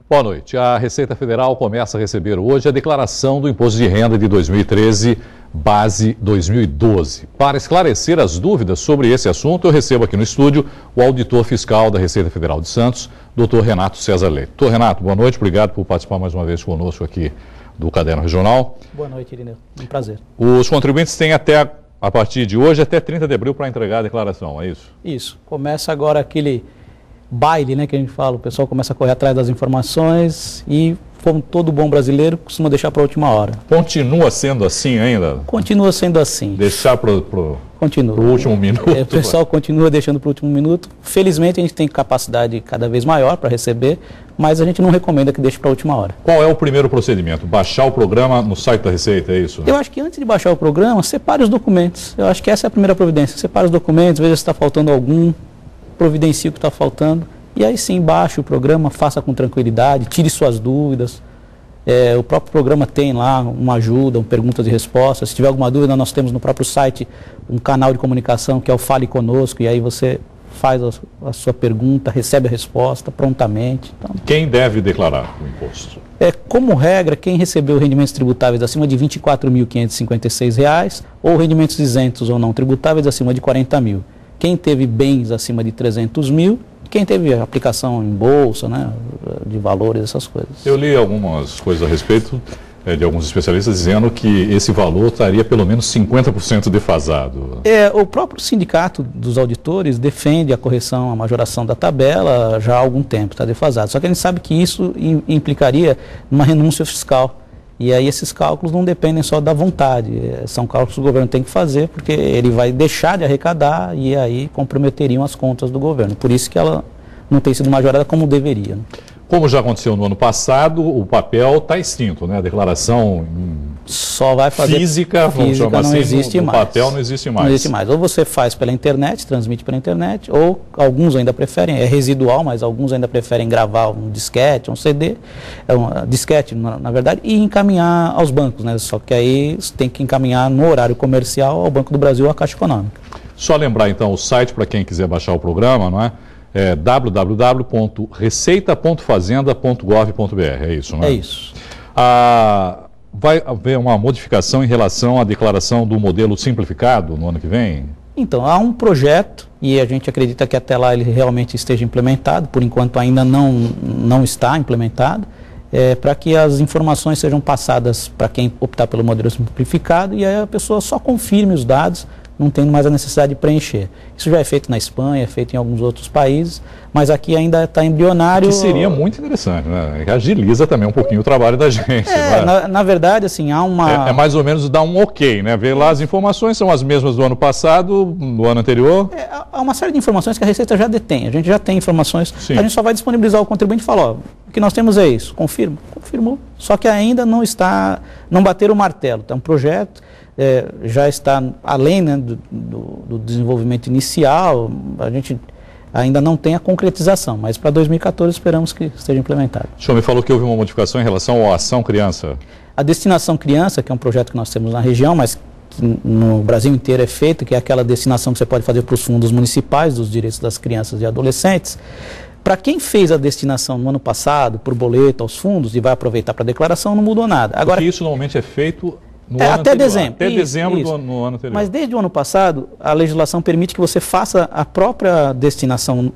Boa noite. A Receita Federal começa a receber hoje a declaração do Imposto de Renda de 2013, base 2012. Para esclarecer as dúvidas sobre esse assunto, eu recebo aqui no estúdio o auditor fiscal da Receita Federal de Santos, Dr. Renato César Leite. Dr. Renato, boa noite, obrigado por participar mais uma vez conosco aqui do Caderno Regional. Boa noite, Irineu. Um prazer. Os contribuintes têm a partir de hoje, até 30 de abril para entregar a declaração, é isso? Isso. Começa agora aquele baile, né, que a gente fala, o pessoal começa a correr atrás das informações e, como todo bom brasileiro, costuma deixar para a última hora. Continua sendo assim ainda? Continua sendo assim. Deixar para o último minuto? O pessoal continua deixando para o último minuto. Felizmente a gente tem capacidade cada vez maior para receber, mas a gente não recomenda que deixe para a última hora. Qual é o primeiro procedimento? Baixar o programa no site da Receita, é isso? Eu acho que antes de baixar o programa, separe os documentos. Eu acho que essa é a primeira providência. Separe os documentos, veja se está faltando algum, providencie o que está faltando. E aí sim, baixe o programa, faça com tranquilidade, tire suas dúvidas. O próprio programa tem lá uma ajuda, perguntas e respostas. Se tiver alguma dúvida, nós temos no próprio site um canal de comunicação que é o Fale Conosco, e aí você faz a sua pergunta, recebe a resposta prontamente. Então, quem deve declarar o imposto? Como regra, quem recebeu rendimentos tributáveis acima de R$ 24.556 ou rendimentos isentos ou não tributáveis acima de R$ 40 mil. Quem teve bens acima de 300 mil, quem teve aplicação em bolsa, né, de valores, essas coisas. Eu li algumas coisas a respeito de alguns especialistas dizendo que esse valor estaria pelo menos 50% defasado. O próprio sindicato dos auditores defende a correção, a majoração da tabela já há algum tempo, está defasado. Só que a gente sabe que isso implicaria uma renúncia fiscal. E aí esses cálculos não dependem só da vontade, são cálculos que o governo tem que fazer, porque ele vai deixar de arrecadar e aí comprometeriam as contas do governo. Por isso que ela não tem sido majorada como deveria. Como já aconteceu no ano passado, o papel está extinto, né? A declaração só vai fazer física, vamos chamar assim, não existe mais. O papel não existe mais. Não existe mais. Ou você faz pela internet, transmite pela internet, ou alguns ainda preferem, é residual, mas alguns ainda preferem gravar um disquete, um CD, disquete, na verdade, e encaminhar aos bancos, né? Só que aí você tem que encaminhar no horário comercial ao Banco do Brasil ou à Caixa Econômica. Só lembrar então o site para quem quiser baixar o programa, não é? É www.receita.fazenda.gov.br, é isso, não é? É isso. Vai haver uma modificação em relação à declaração do modelo simplificado no ano que vem? Então, há um projeto e a gente acredita que até lá ele realmente esteja implementado, por enquanto ainda não está implementado, para que as informações sejam passadas para quem optar pelo modelo simplificado e aí a pessoa só confirme os dados, não tendo mais a necessidade de preencher. Isso já é feito na Espanha, é feito em alguns outros países, mas aqui ainda está embrionário. Que seria muito interessante, né? Que agiliza também um pouquinho o trabalho da gente. Na verdade, assim, há uma... É mais ou menos dar um ok, né? Ver lá as informações, são as mesmas do ano passado, do ano anterior. Há uma série de informações que a Receita já detém, a gente já tem informações, sim. A gente só vai disponibilizar ao contribuinte e falar, ó, o que nós temos é isso, confirma? Confirmou, só que ainda não bateram o martelo, está um projeto, já está além, né, do desenvolvimento inicial, a gente ainda não tem a concretização, mas para 2014 esperamos que esteja implementado. O senhor me falou que houve uma modificação em relação à Ação Criança. A Destinação Criança, que é um projeto que nós temos na região, mas que no Brasil inteiro é feito, que é aquela destinação que você pode fazer para os fundos municipais dos direitos das crianças e adolescentes. Para quem fez a destinação no ano passado, por boleto aos fundos, e vai aproveitar para a declaração, não mudou nada. Agora, porque isso normalmente é feito no ano até anterior, dezembro. Até dezembro no ano anterior. Mas desde o ano passado, a legislação permite que você faça a própria destinação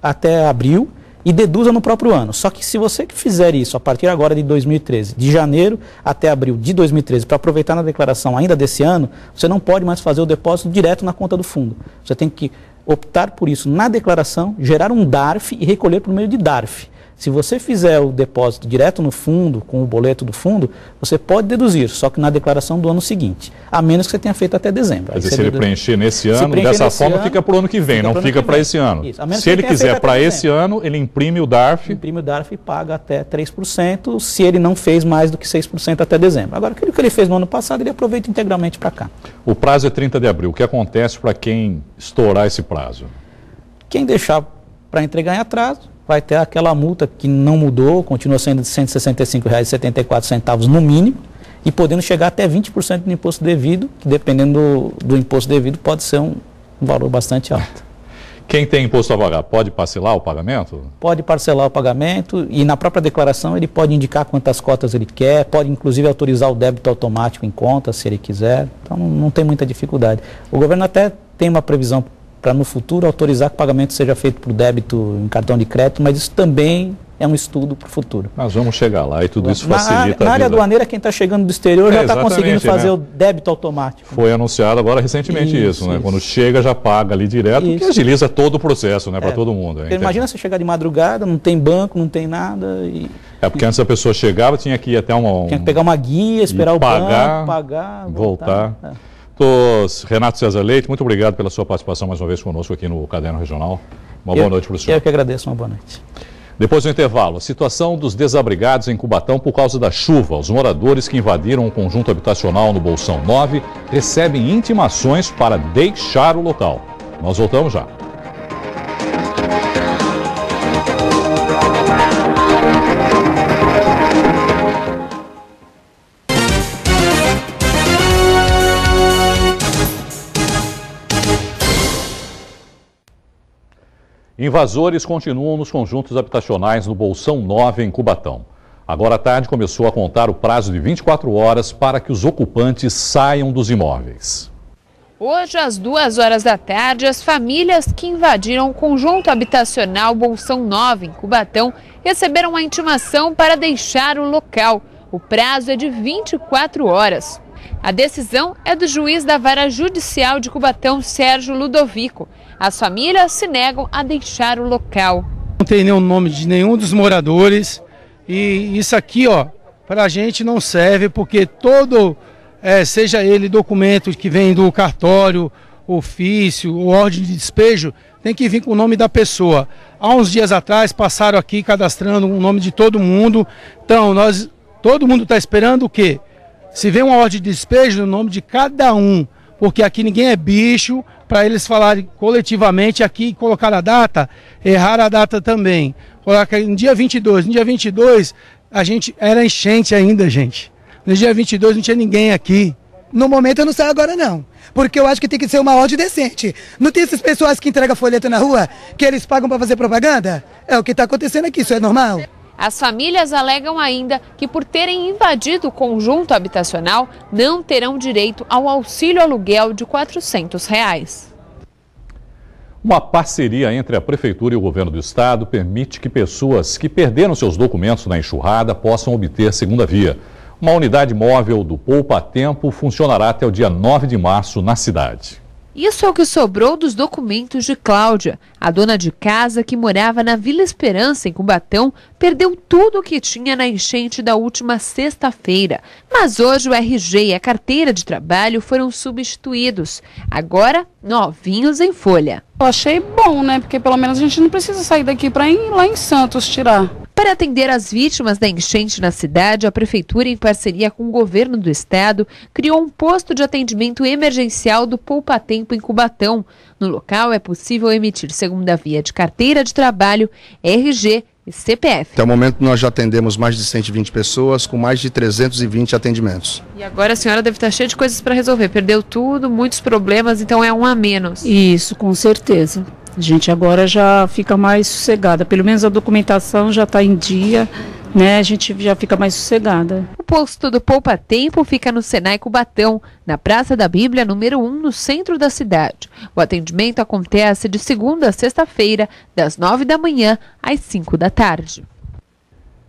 até abril e deduza no próprio ano. Só que se você fizer isso a partir agora de 2013, de janeiro até abril de 2013, para aproveitar na declaração ainda desse ano, você não pode mais fazer o depósito direto na conta do fundo. Você tem que optar por isso na declaração, gerar um DARF e recolher por meio de DARF. Se você fizer o depósito direto no fundo, com o boleto do fundo, você pode deduzir, só que na declaração do ano seguinte, a menos que você tenha feito até dezembro. Quer dizer, se ele preencher nesse ano, dessa forma fica para o ano que vem, não fica para esse ano. Se ele quiser para esse ano, ele imprime o DARF. Imprime o DARF e paga até 3%, se ele não fez mais do que 6% até dezembro. Agora, aquilo que ele fez no ano passado, ele aproveita integralmente para cá. O prazo é 30 de abril. O que acontece para quem estourar esse prazo? Quem deixar para entregar em atraso, vai ter aquela multa que não mudou, continua sendo de R$ 165,74 no mínimo, e podendo chegar até 20% do imposto devido, que dependendo do imposto devido pode ser um valor bastante alto. Quem tem imposto a pagar, pode parcelar o pagamento? Pode parcelar o pagamento e na própria declaração ele pode indicar quantas cotas ele quer, pode inclusive autorizar o débito automático em conta, se ele quiser. Então não tem muita dificuldade. O governo até tem uma previsão para no futuro autorizar que o pagamento seja feito por débito em cartão de crédito, mas isso também é um estudo para o futuro. Mas vamos chegar lá e tudo isso facilita a vida. Na área aduaneira, quem está chegando do exterior já está conseguindo fazer o débito automático. Foi anunciado agora recentemente isso, né? Quando chega já paga ali direto, que agiliza todo o processo, né? Para todo mundo. Porque imagina você chegar de madrugada, não tem banco, não tem nada. Porque antes a pessoa chegava, tinha que ir até tinha que pegar uma guia, esperar o banco, pagar, voltar. Renato César Leite, muito obrigado pela sua participação mais uma vez conosco aqui no Caderno Regional. Uma boa noite para o senhor. Eu que agradeço, uma boa noite. Depois do intervalo, a situação dos desabrigados em Cubatão por causa da chuva. Os moradores que invadiram o conjunto habitacional no Bolsão 9 recebem intimações para deixar o local. Nós voltamos já. Invasores continuam nos conjuntos habitacionais no Bolsão 9, em Cubatão. Agora à tarde começou a contar o prazo de 24 horas para que os ocupantes saiam dos imóveis. Hoje, às 2 horas da tarde, as famílias que invadiram o conjunto habitacional Bolsão 9, em Cubatão, receberam a intimação para deixar o local. O prazo é de 24 horas. A decisão é do juiz da Vara Judicial de Cubatão, Sérgio Ludovico. As famílias se negam a deixar o local. Não tem nenhum nome de nenhum dos moradores e isso aqui, para a gente não serve porque seja ele documento que vem do cartório, ofício ou ordem de despejo, tem que vir com o nome da pessoa. Há uns dias atrás passaram aqui cadastrando o nome de todo mundo, então todo mundo está esperando o quê? Se vem uma ordem de despejo no nome de cada um, porque aqui ninguém é bicho, para eles falarem coletivamente aqui, colocar a data, errar a data também. Colocar no dia 22, no dia 22 a gente era enchente ainda, gente. No dia 22 não tinha ninguém aqui. No momento eu não saio agora não, porque eu acho que tem que ser uma ordem decente. Não tem essas pessoas que entregam folheto na rua, que eles pagam para fazer propaganda? É o que está acontecendo aqui, isso é normal? As famílias alegam ainda que, por terem invadido o conjunto habitacional, não terão direito ao auxílio aluguel de R$ 400. Uma parceria entre a Prefeitura e o Governo do Estado permite que pessoas que perderam seus documentos na enxurrada possam obter segunda via. Uma unidade móvel do Poupa Tempo funcionará até o dia 9 de março na cidade. Isso é o que sobrou dos documentos de Cláudia. A dona de casa que morava na Vila Esperança, em Cubatão, perdeu tudo o que tinha na enchente da última sexta-feira. Mas hoje o RG e a carteira de trabalho foram substituídos. Agora, novinhos em folha. Eu achei bom, né? Porque pelo menos a gente não precisa sair daqui para ir lá em Santos tirar. Para atender as vítimas da enchente na cidade, a Prefeitura, em parceria com o Governo do Estado, criou um posto de atendimento emergencial do Poupa Tempo em Cubatão. No local é possível emitir segunda via de carteira de trabalho, RG e CPF. Até o momento nós já atendemos mais de 120 pessoas com mais de 320 atendimentos. E agora a senhora deve estar cheia de coisas para resolver. Perdeu tudo, muitos problemas, então é um a menos. Isso, com certeza. A gente agora já fica mais sossegada, pelo menos a documentação já está em dia, né? A gente já fica mais sossegada. O posto do Poupa Tempo fica no Senai Cubatão, na Praça da Bíblia, número 1, no centro da cidade. O atendimento acontece de segunda a sexta-feira, das 9 da manhã às 5 da tarde.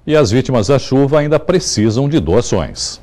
E as vítimas da chuva ainda precisam de doações.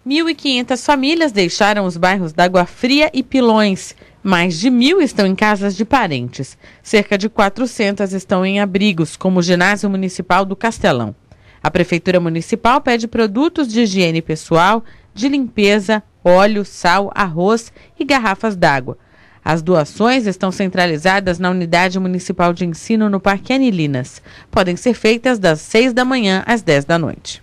1.500 famílias deixaram os bairros da Água Fria e Pilões. Mais de 1.000 estão em casas de parentes. Cerca de 400 estão em abrigos, como o Ginásio Municipal do Castelão. A Prefeitura Municipal pede produtos de higiene pessoal, de limpeza, óleo, sal, arroz e garrafas d'água. As doações estão centralizadas na Unidade Municipal de Ensino no Parque Anilinas. Podem ser feitas das 6 da manhã às 10 da noite.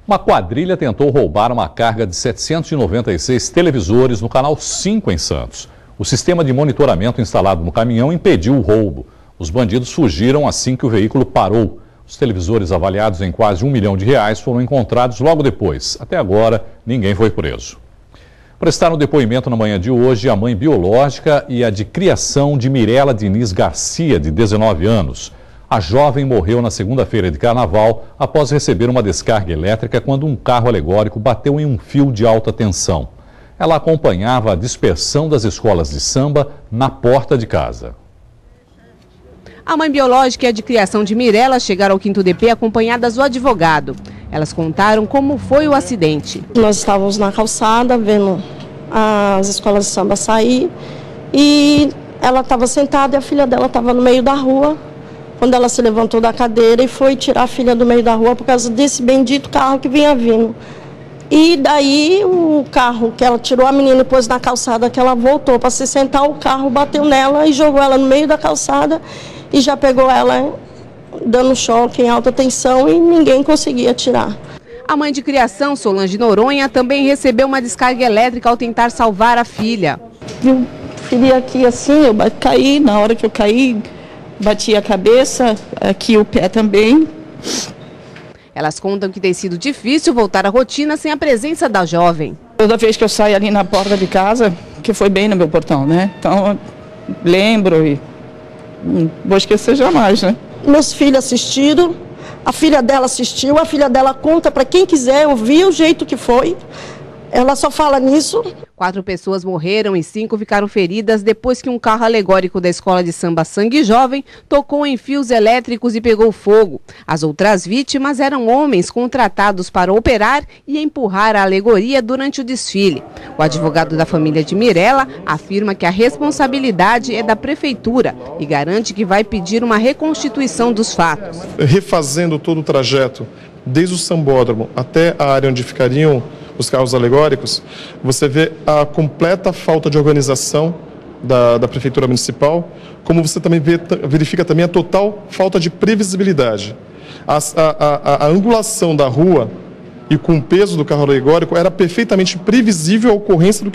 Uma quadrilha tentou roubar uma carga de 796 televisores no Canal 5 em Santos. O sistema de monitoramento instalado no caminhão impediu o roubo. Os bandidos fugiram assim que o veículo parou. Os televisores avaliados em quase R$1 milhão foram encontrados logo depois. Até agora, ninguém foi preso. Prestaram depoimento na manhã de hoje a mãe biológica e a de criação de Mirela Diniz Garcia, de 19 anos. A jovem morreu na segunda-feira de carnaval após receber uma descarga elétrica quando um carro alegórico bateu em um fio de alta tensão. Ela acompanhava a dispersão das escolas de samba na porta de casa. A mãe biológica e a de criação de Mirela chegaram ao 5º DP acompanhadas do advogado. Elas contaram como foi o acidente. Nós estávamos na calçada vendo as escolas de samba sair e ela estava sentada e a filha dela estava no meio da rua. Quando ela se levantou da cadeira e foi tirar a filha do meio da rua por causa desse bendito carro que vinha vindo. E daí o carro que ela tirou a menina e pôs na calçada, que ela voltou para se sentar, o carro bateu nela e jogou ela no meio da calçada e já pegou ela dando choque em alta tensão e ninguém conseguia tirar. A mãe de criação, Solange Noronha, também recebeu uma descarga elétrica ao tentar salvar a filha. Eu feri aqui assim, eu caí, na hora que eu caí, bati a cabeça, aqui o pé também. Elas contam que tem sido difícil voltar à rotina sem a presença da jovem. Toda vez que eu saio ali na porta de casa, que foi bem no meu portão, né? Então, lembro e não vou esquecer jamais, né? Meus filhos assistiram, a filha dela assistiu, a filha dela conta para quem quiser ouvir o jeito que foi. Ela só fala nisso. 4 pessoas morreram e 5 ficaram feridas depois que um carro alegórico da escola de samba Sangue Jovem tocou em fios elétricos e pegou fogo. As outras vítimas eram homens contratados para operar e empurrar a alegoria durante o desfile. O advogado da família de Mirela afirma que a responsabilidade é da prefeitura e garante que vai pedir uma reconstituição dos fatos. Refazendo todo o trajeto, desde o sambódromo até a área onde ficariam os carros alegóricos, você vê a completa falta de organização da Prefeitura Municipal, como você também verifica também a total falta de previsibilidade. A angulação da rua e com o peso do carro alegórico era perfeitamente previsível a ocorrência do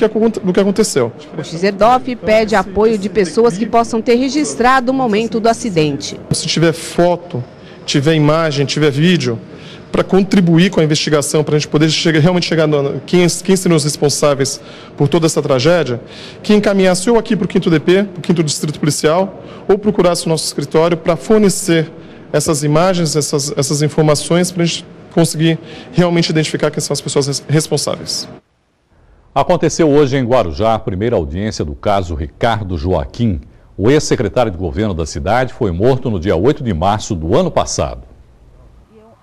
que aconteceu. O Xerdoff pede apoio de pessoas que possam ter registrado o momento do acidente. Se tiver foto, tiver imagem, tiver vídeo, para contribuir com a investigação, para a gente poder realmente chegar no quem seriam os responsáveis por toda essa tragédia, que encaminhasse ou aqui para o 5º DP, para o 5º Distrito Policial, ou procurasse o nosso escritório para fornecer essas imagens, essas informações, para a gente conseguir realmente identificar quem são as pessoas responsáveis. Aconteceu hoje em Guarujá a primeira audiência do caso Ricardo Joaquim. O ex-secretário de governo da cidade foi morto no dia 8 de março do ano passado.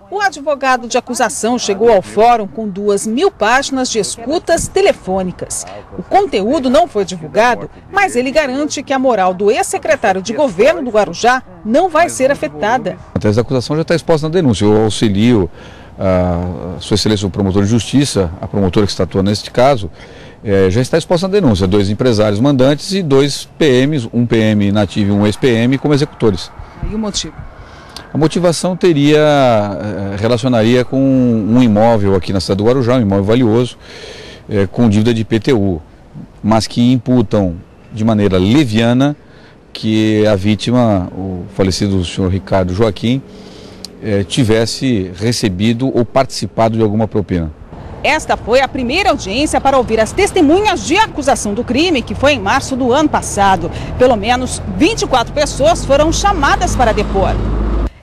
O advogado de acusação chegou ao fórum com 2.000 páginas de escutas telefônicas. O conteúdo não foi divulgado, mas ele garante que a moral do ex-secretário de governo do Guarujá não vai ser afetada. A tese da acusação já está exposta na denúncia. Eu auxilio a Sua Excelência o promotor de justiça, a promotora que está atuando neste caso, já está exposta na denúncia. 2 empresários mandantes e 2 PMs, um PM nativo e um ex-PM como executores. E o motivo? A motivação relacionaria com um imóvel aqui na cidade do Guarujá, um imóvel valioso, com dívida de IPTU, mas que imputam de maneira leviana que a vítima, o falecido senhor Ricardo Joaquim, tivesse recebido ou participado de alguma propina. Esta foi a primeira audiência para ouvir as testemunhas de acusação do crime, que foi em março do ano passado. Pelo menos 24 pessoas foram chamadas para depor.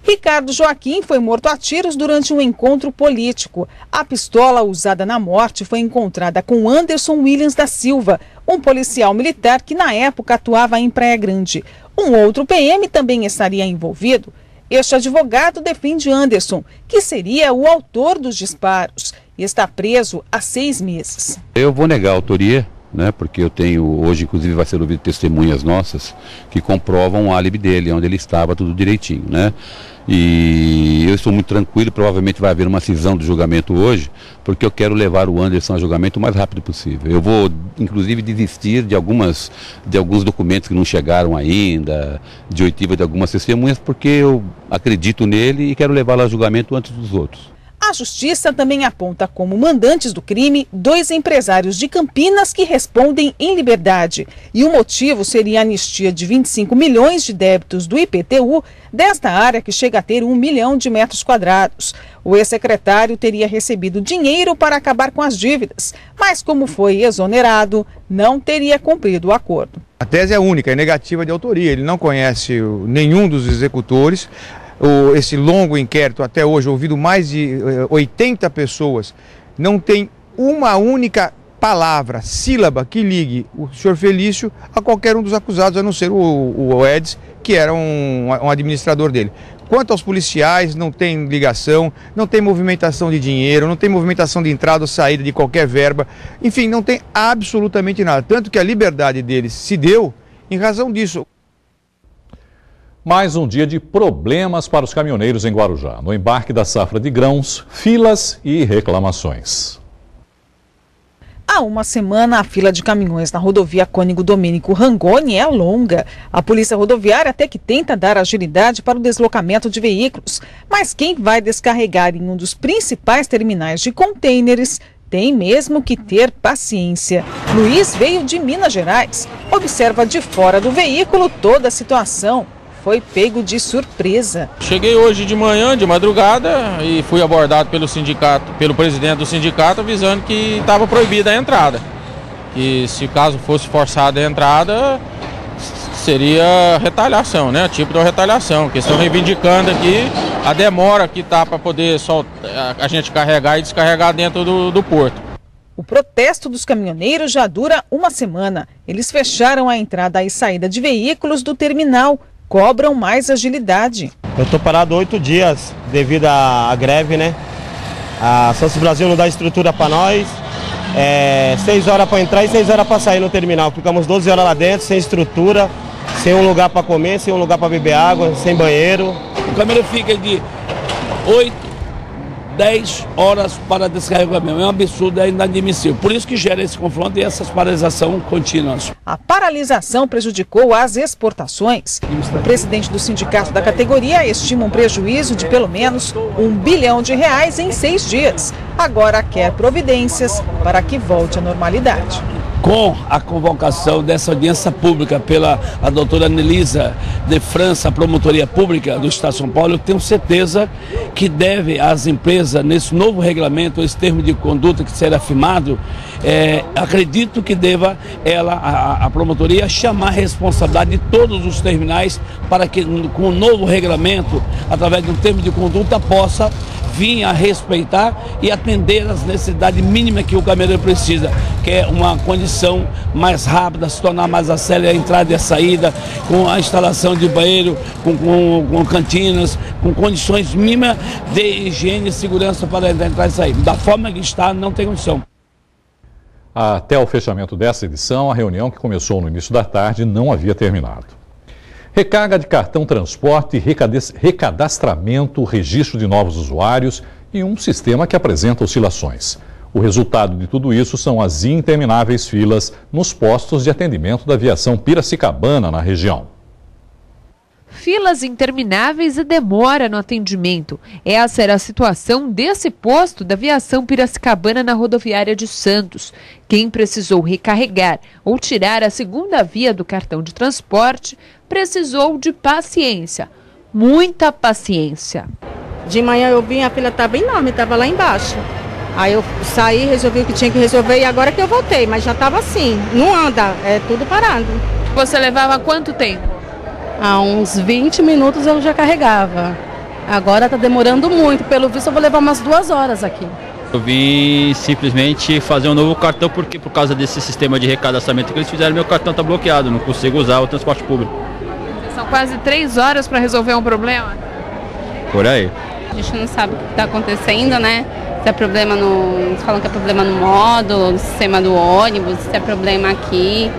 Ricardo Joaquim foi morto a tiros durante um encontro político. A pistola usada na morte foi encontrada com Anderson Williams da Silva, um policial militar que na época atuava em Praia Grande. Um outro PM também estaria envolvido. Este advogado defende Anderson, que seria o autor dos disparos, e está preso há 6 meses. Eu vou negar a autoria, né, porque eu tenho, hoje inclusive vai ser ouvido testemunhas nossas que comprovam o álibi dele, onde ele estava, tudo direitinho, né? E eu estou muito tranquilo, provavelmente vai haver uma cisão do julgamento hoje, porque eu quero levar o Anderson a julgamento o mais rápido possível. Eu vou, inclusive, desistir de alguns documentos que não chegaram ainda, de oitiva de algumas testemunhas, porque eu acredito nele e quero levá-lo a julgamento antes dos outros. A Justiça também aponta como mandantes do crime 2 empresários de Campinas que respondem em liberdade. E o motivo seria a anistia de 25 milhões de débitos do IPTU desta área que chega a ter 1 milhão de metros quadrados. O ex-secretário teria recebido dinheiro para acabar com as dívidas, mas como foi exonerado, não teria cumprido o acordo. A tese é única, é negativa de autoria. Ele não conhece nenhum dos executores. Esse longo inquérito, até hoje, ouvido mais de 80 pessoas, não tem uma única palavra, sílaba que ligue o senhor Felício a qualquer um dos acusados, a não ser o Edson, que era um administrador dele. Quanto aos policiais, não tem ligação, não tem movimentação de dinheiro, não tem movimentação de entrada ou saída de qualquer verba, enfim, não tem absolutamente nada. Tanto que a liberdade deles se deu em razão disso. Mais um dia de problemas para os caminhoneiros em Guarujá. No embarque da safra de grãos, filas e reclamações. Há uma semana, a fila de caminhões na rodovia Cônego Domênico Rangoni é longa. A polícia rodoviária até que tenta dar agilidade para o deslocamento de veículos. Mas quem vai descarregar em um dos principais terminais de contêineres tem mesmo que ter paciência. Luiz veio de Minas Gerais. Observa de fora do veículo toda a situação. Foi pego de surpresa. Cheguei hoje de manhã, de madrugada, e fui abordado pelo sindicato, pelo presidente do sindicato, avisando que estava proibida a entrada. Que se caso fosse forçada a entrada, seria retaliação, né? Tipo de retaliação. Que estão reivindicando aqui a demora que está para poder a gente carregar e descarregar dentro do porto. O protesto dos caminhoneiros já dura uma semana. Eles fecharam a entrada e saída de veículos do terminal. Cobram mais agilidade. Eu estou parado 8 dias devido à greve, né? A Santos Brasil não dá estrutura para nós. 6 horas para entrar e 6 horas para sair no terminal. Ficamos 12 horas lá dentro, sem estrutura, sem um lugar para comer, sem um lugar para beber água, sem banheiro. O caminhão fica de 8, 10 horas para descarregar o caminhão. É um absurdo, é inadmissível. Por isso que gera esse confronto e essas paralisações contínuas. A paralisação prejudicou as exportações. O presidente do sindicato da categoria estima um prejuízo de pelo menos R$1 bilhão em 6 dias. Agora quer providências para que volte à normalidade. Com a convocação dessa audiência pública pela doutora Nelisa de França, a promotoria pública do Estado de São Paulo, eu tenho certeza que deve às empresas, nesse novo regulamento, esse termo de conduta que será firmado, acredito que deva a promotoria chamar a responsabilidade de todos os terminais para que com o novo regulamento, através de um termo de conduta, possa vir a respeitar e atender às necessidades mínimas que o caminhoneiro precisa, que é uma condição mais rápida, se tornar mais acélera a entrada e a saída, com a instalação de banheiro, com cantinas, com condições mínimas de higiene e segurança para entrar e sair. Da forma que está, não tem condição. Até o fechamento dessa edição, a reunião que começou no início da tarde não havia terminado. Recarga de cartão transporte, recadastramento, registro de novos usuários e um sistema que apresenta oscilações. O resultado de tudo isso são as intermináveis filas nos postos de atendimento da aviação Piracicabana, na região. Filas intermináveis e demora no atendimento. Essa era a situação desse posto da aviação Piracicabana na rodoviária de Santos. Quem precisou recarregar ou tirar a segunda via do cartão de transporte precisou de paciência, muita paciência. De manhã eu vim, a fila estava enorme, estava lá embaixo. Aí eu saí, resolvi o que tinha que resolver e agora que eu voltei, mas já estava assim, não anda, é tudo parado. Você levava quanto tempo? Há uns 20 minutos eu já carregava. Agora está demorando muito, pelo visto eu vou levar umas 2 horas aqui. Eu vim simplesmente fazer um novo cartão porque por causa desse sistema de recadastramento que eles fizeram, meu cartão está bloqueado, não consigo usar o transporte público. São quase 3 horas para resolver um problema? Por aí. A gente não sabe o que está acontecendo, né? Se é problema eles falam que é problema no módulo, no sistema do ônibus, se é problema aqui.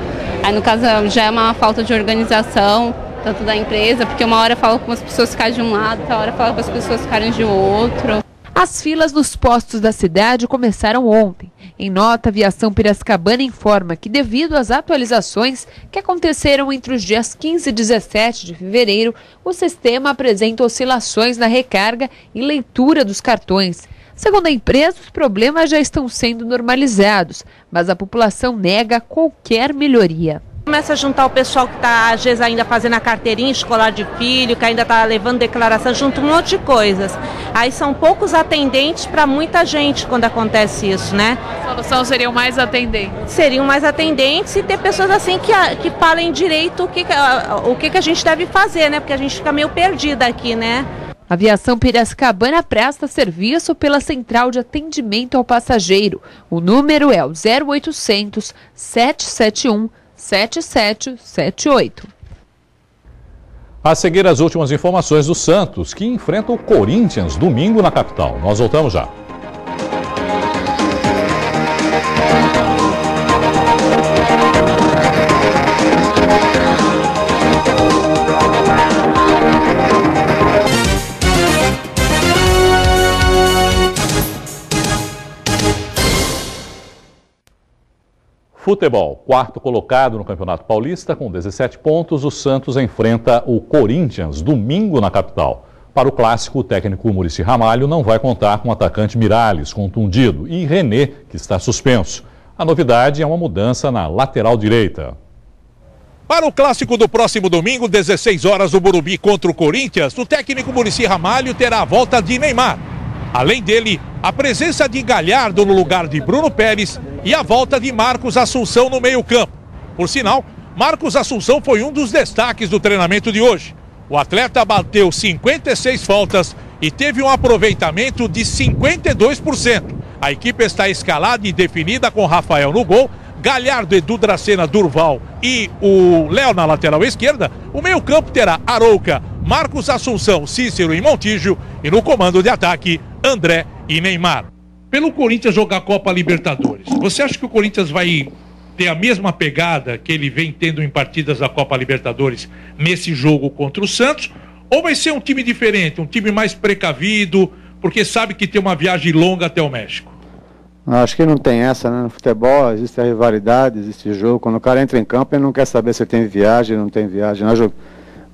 Aí no caso já é uma falta de organização, tanto da empresa, porque uma hora fala com as pessoas ficarem de um lado, outra hora fala com as pessoas ficarem de outro. As filas nos postos da cidade começaram ontem. Em nota, a aviação Piracicabana informa que, devido às atualizações que aconteceram entre os dias 15 e 17 de fevereiro, o sistema apresenta oscilações na recarga e leitura dos cartões. Segundo a empresa, os problemas já estão sendo normalizados, mas a população nega qualquer melhoria. Começa a juntar o pessoal que está, às vezes, ainda fazendo a carteirinha escolar de filho, que ainda está levando declaração, junto um monte de coisas. Aí são poucos atendentes para muita gente quando acontece isso, né? A solução seriam mais atendentes? Seriam mais atendentes e ter pessoas assim que falem direito o que a gente deve fazer, né? Porque a gente fica meio perdida aqui, né? A Aviação Piracicabana presta serviço pela Central de Atendimento ao Passageiro. O número é o 0800 771 7778. A seguir, as últimas informações do Santos, que enfrenta o Corinthians domingo na capital. Nós voltamos já. Futebol, quarto colocado no Campeonato Paulista com 17 pontos, o Santos enfrenta o Corinthians domingo na capital. Para o clássico, o técnico Muricy Ramalho não vai contar com o atacante Miralles, contundido, e René, que está suspenso. A novidade é uma mudança na lateral direita. Para o clássico do próximo domingo, 16 horas, no Morumbi contra o Corinthians, o técnico Muricy Ramalho terá a volta de Neymar. Além dele, a presença de Galhardo no lugar de Bruno Pérez e a volta de Marcos Assunção no meio-campo. Por sinal, Marcos Assunção foi um dos destaques do treinamento de hoje. O atleta bateu 56 faltas e teve um aproveitamento de 52%. A equipe está escalada e definida com Rafael no gol, Galhardo, Edu Dracena, Durval e o Léo na lateral esquerda. O meio-campo terá Arouca, Marcos Assunção, Cícero e Montijo e no comando de ataque, André e Neymar. Pelo Corinthians jogar a Copa Libertadores, você acha que o Corinthians vai ter a mesma pegada que ele vem tendo em partidas da Copa Libertadores nesse jogo contra o Santos? Ou vai ser um time diferente, um time mais precavido, porque sabe que tem uma viagem longa até o México? Acho que não tem essa, né? No futebol existe a rivalidade, existe jogo. Quando o cara entra em campo, ele não quer saber se tem viagem ou não tem viagem. Nós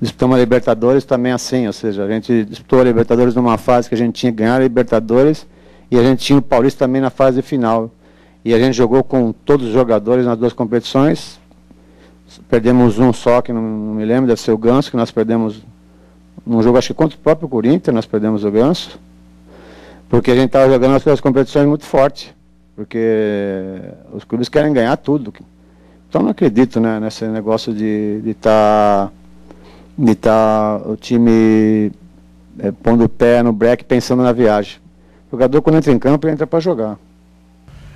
disputamos a Libertadores também assim, ou seja, a gente disputou a Libertadores numa fase que a gente tinha que ganhar a Libertadores e a gente tinha o Paulista também na fase final. E a gente jogou com todos os jogadores nas duas competições. Perdemos um só, que não me lembro, deve ser o Ganso, que nós perdemos num jogo, acho que contra o próprio Corinthians, nós perdemos o Ganso. Porque a gente estava jogando as duas competições muito forte. Porque os clubes querem ganhar tudo. Então não acredito, né, nesse negócio de tá o time pondo o pé no break pensando na viagem. O jogador, quando entra em campo, ele entra para jogar.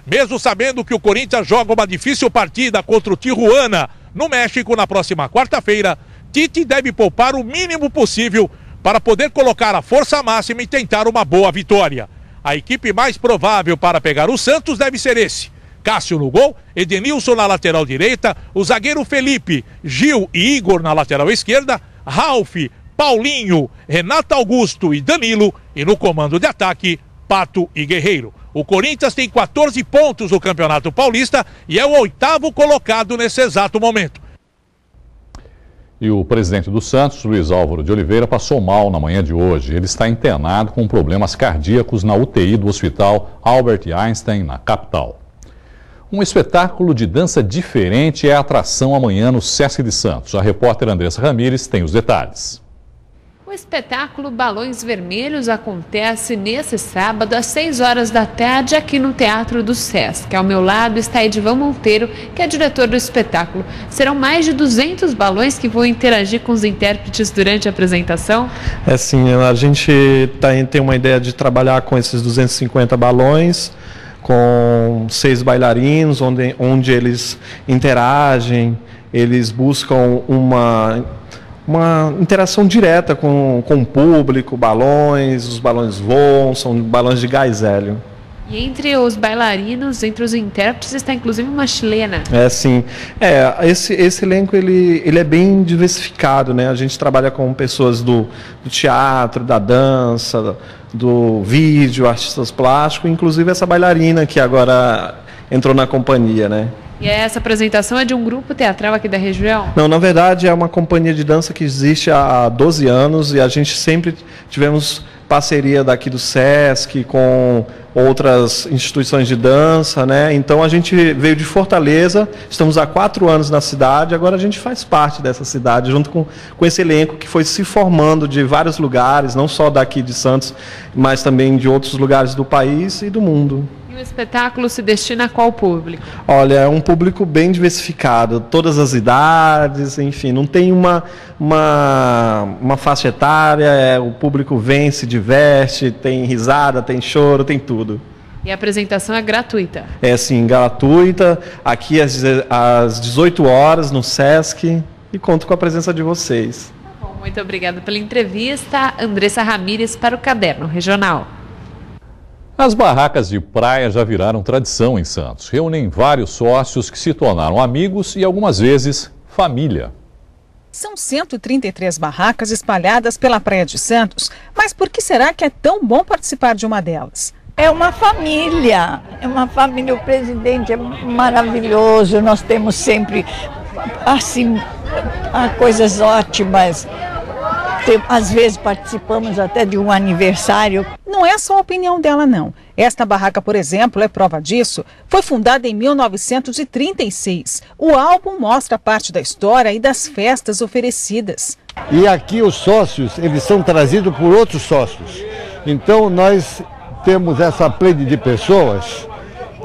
Mesmo sabendo que o Corinthians joga uma difícil partida contra o Tijuana no México na próxima quarta-feira, Tite deve poupar o mínimo possível para poder colocar a força máxima e tentar uma boa vitória. A equipe mais provável para pegar o Santos deve ser esse: Cássio no gol, Edenilson na lateral direita, o zagueiro Felipe, Gil e Igor na lateral esquerda, Ralf, Paulinho, Renato Augusto e Danilo, e no comando de ataque, Pato e Guerreiro. O Corinthians tem 14 pontos no Campeonato Paulista e é o 8º colocado nesse exato momento. E o presidente do Santos, Luiz Álvaro de Oliveira, passou mal na manhã de hoje. Ele está internado com problemas cardíacos na UTI do Hospital Albert Einstein, na capital. Um espetáculo de dança diferente é a atração amanhã no Sesc de Santos. A repórter Andressa Ramires tem os detalhes. O espetáculo Balões Vermelhos acontece nesse sábado às 6 horas da tarde aqui no Teatro do Sesc. Ao meu lado está Edivan Monteiro, que é diretor do espetáculo. Serão mais de 200 balões que vão interagir com os intérpretes durante a apresentação? É sim, a gente tem uma ideia de trabalhar com esses 250 balões, com 6 bailarinos, onde eles interagem, eles buscam uma interação direta com o público, os balões voam, são balões de gás hélio. E entre os bailarinos, entre os intérpretes, está inclusive uma chilena. É, sim. Esse elenco ele é bem diversificado, né? A gente trabalha com pessoas do teatro, da dança, do vídeo, artistas plásticos, inclusive essa bailarina que agora entrou na companhia, né? E essa apresentação é de um grupo teatral aqui da região? Não, na verdade é uma companhia de dança que existe há 12 anos e a gente sempre tivemos parceria daqui do SESC com outras instituições de dança, né? Então a gente veio de Fortaleza, estamos há 4 anos na cidade, agora a gente faz parte dessa cidade, junto com esse elenco que foi se formando de vários lugares, não só daqui de Santos, mas também de outros lugares do país e do mundo. O espetáculo se destina a qual público? Olha, é um público bem diversificado, todas as idades, enfim, não tem uma faixa etária, o público vem, se diverte, tem risada, tem choro, tem tudo. E a apresentação é gratuita? É sim, gratuita, aqui às 18 horas no SESC, e conto com a presença de vocês. Bom, muito obrigada pela entrevista, Andressa Ramírez para o Caderno Regional. As barracas de praia já viraram tradição em Santos. Reúnem vários sócios que se tornaram amigos e, algumas vezes, família. São 133 barracas espalhadas pela Praia de Santos, mas por que será que é tão bom participar de uma delas? É uma família, o presidente é maravilhoso, nós temos sempre, assim, coisas ótimas. Às vezes participamos até de um aniversário. Não é só a opinião dela, não. Esta barraca, por exemplo, é prova disso. Foi fundada em 1936. O álbum mostra parte da história e das festas oferecidas. E aqui os sócios, eles são trazidos por outros sócios. Então nós temos essa plede de pessoas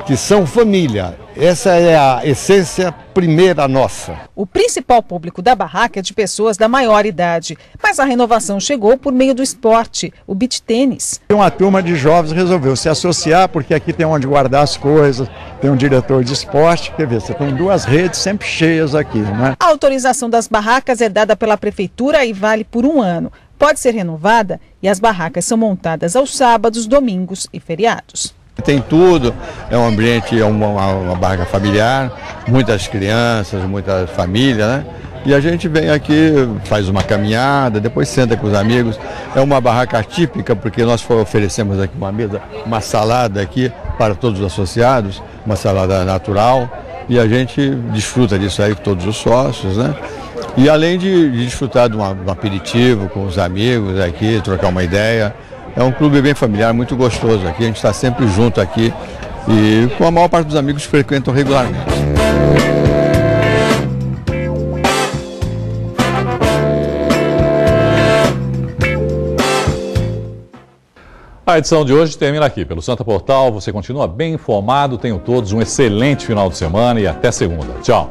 que são família. Essa é a essência primeira nossa. O principal público da barraca é de pessoas da maior idade, mas a renovação chegou por meio do esporte, o beach tênis. Uma turma de jovens resolveu se associar, porque aqui tem onde guardar as coisas, tem um diretor de esporte, quer ver, você tem 2 redes sempre cheias aqui, né? A autorização das barracas é dada pela prefeitura e vale por 1 ano. Pode ser renovada e as barracas são montadas aos sábados, domingos e feriados. Tem tudo, é um ambiente, é uma barraca familiar, muitas crianças, muita família, né? E a gente vem aqui, faz uma caminhada, depois senta com os amigos. É uma barraca típica, porque nós oferecemos aqui uma mesa, uma salada aqui para todos os associados, uma salada natural, e a gente desfruta disso aí com todos os sócios, né? E além de desfrutar de um aperitivo com os amigos aqui, trocar uma ideia. É um clube bem familiar, muito gostoso aqui, a gente está sempre junto aqui e com a maior parte dos amigos frequentam regularmente. A edição de hoje termina aqui. Pelo Santa Portal, você continua bem informado. Tenham todos um excelente final de semana e até segunda. Tchau.